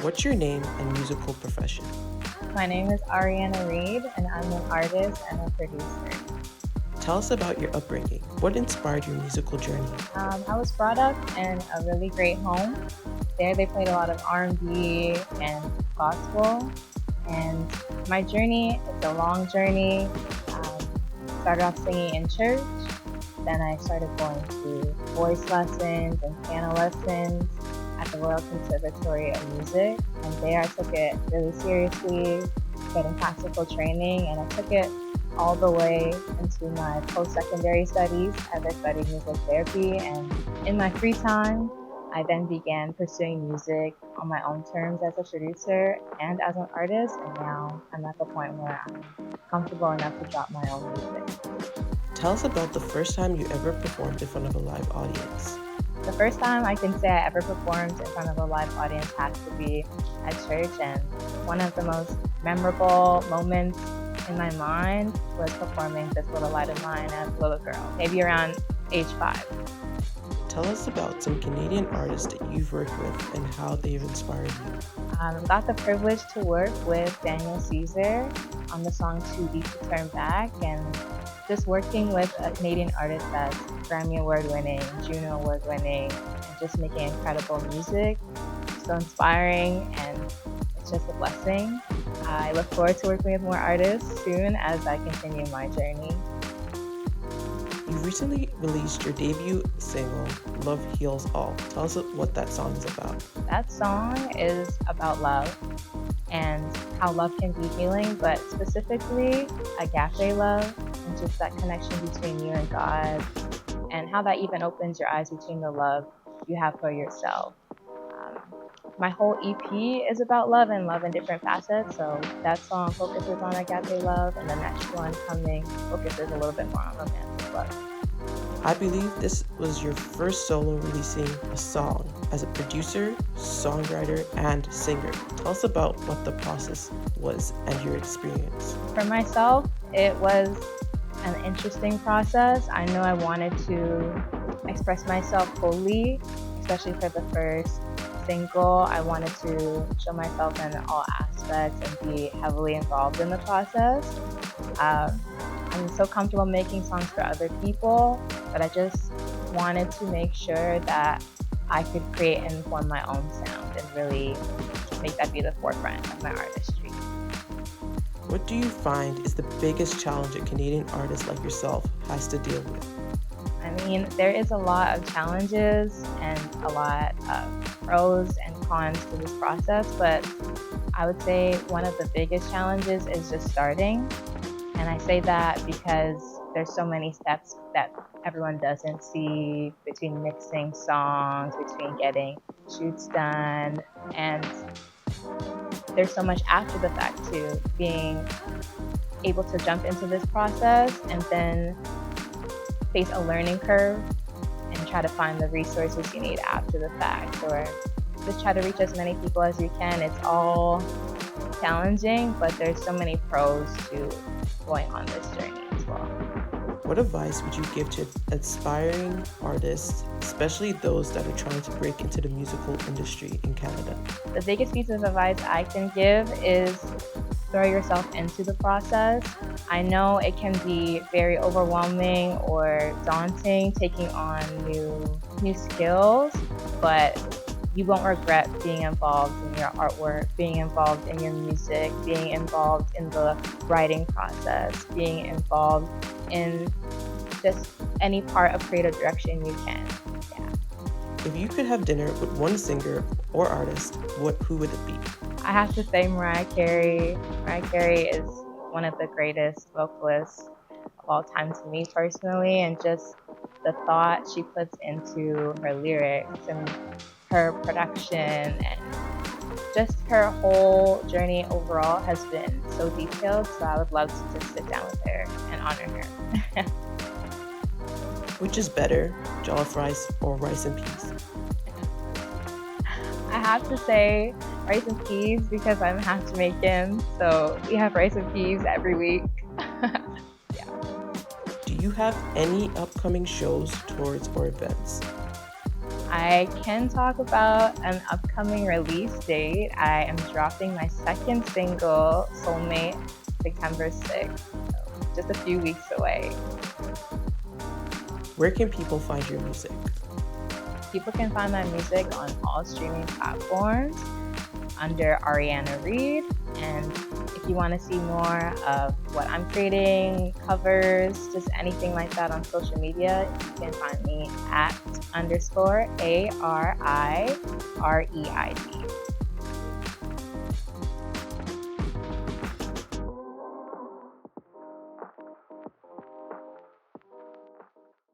What's your name and musical profession? My name is Arianna Reid, and I'm an artist and a producer. Tell us about your upbringing. What inspired your musical journey? I was brought up in a really great home. There, they played a lot of R&B and gospel. And my journey, it's a long journey. Started off singing in church. Then I started going to voice lessons and piano lessons at the Royal Conservatory of Music. And there I took it really seriously, getting classical training, and I took it all the way into my post-secondary studies as I studied music therapy. And in my free time, I then began pursuing music on my own terms as a producer and as an artist. And now I'm at the point where I'm comfortable enough to drop my own music. Tell us about the first time you ever performed in front of a live audience. The first time I can say I ever performed in front of a live audience has to be at church, and one of the most memorable moments in my mind was performing This Little Light of Mine as a little girl, maybe around age 5. Tell us about some Canadian artists that you've worked with and how they've inspired you. Got the privilege to work with Daniel Caesar on the song Too Deep to Turn Back, and just working with a Canadian artist that's Grammy Award winning, Juno Award winning, and just making incredible music. So inspiring, and it's just a blessing. I look forward to working with more artists soon as I continue my journey. You recently released your debut single, Love Heals All. Tell us what that song is about. That song is about love and how love can be healing, but specifically agape love and just that connection between you and God, and how that even opens your eyes between the love you have for yourself. My whole EP is about love and love in different facets. So that song focuses on agape love, and the next one coming focuses a little bit more on romantic love. I believe this was your first solo releasing a song as a producer, songwriter, and singer. Tell us about what the process was and your experience. For myself, it was an interesting process. I know I wanted to express myself fully, especially for the first single. I wanted to show myself in all aspects and be heavily involved in the process. I'm so comfortable making songs for other people, but I just wanted to make sure that I could create and form my own sound and really make that be the forefront of my artistry. What do you find is the biggest challenge a Canadian artist like yourself has to deal with? I mean, there is a lot of challenges and a lot of pros and cons to this process, but I would say one of the biggest challenges is just starting. And I say that because there's so many steps that everyone doesn't see between mixing songs, between getting shoots done, and there's so much after the fact too, being able to jump into this process and then face a learning curve and try to find the resources you need after the fact, or just try to reach as many people as you can. It's all challenging, but there's so many pros to going on this journey as well. What advice would you give to aspiring artists, especially those that are trying to break into the musical industry in Canada? The biggest piece of advice I can give is throw yourself into the process. I know it can be very overwhelming or daunting taking on new skills, but you won't regret being involved in your artwork, being involved in your music, being involved in the writing process, being involved in just any part of creative direction you can. Yeah. If you could have dinner with one singer or artist, who would it be? I have to say Mariah Carey. Mariah Carey is one of the greatest vocalists of all time to me personally, and just the thought she puts into her lyrics and her production and just her whole journey overall has been so detailed, so I would love to just sit down with her and honor her. Which is better, jollof rice or rice and peas? I have to say rice and peas because I'm half Jamaican, so we have rice and peas every week. Do you have any upcoming shows, tours, or events? I can talk about an upcoming release date. I am dropping my second single, Soulmate, September 6th, so just a few weeks away. Where can people find your music? People can find my music on all streaming platforms under Arianna Reid. And if you want to see more of what I'm creating, covers, just anything like that on social media, you can find me at _ARIREID.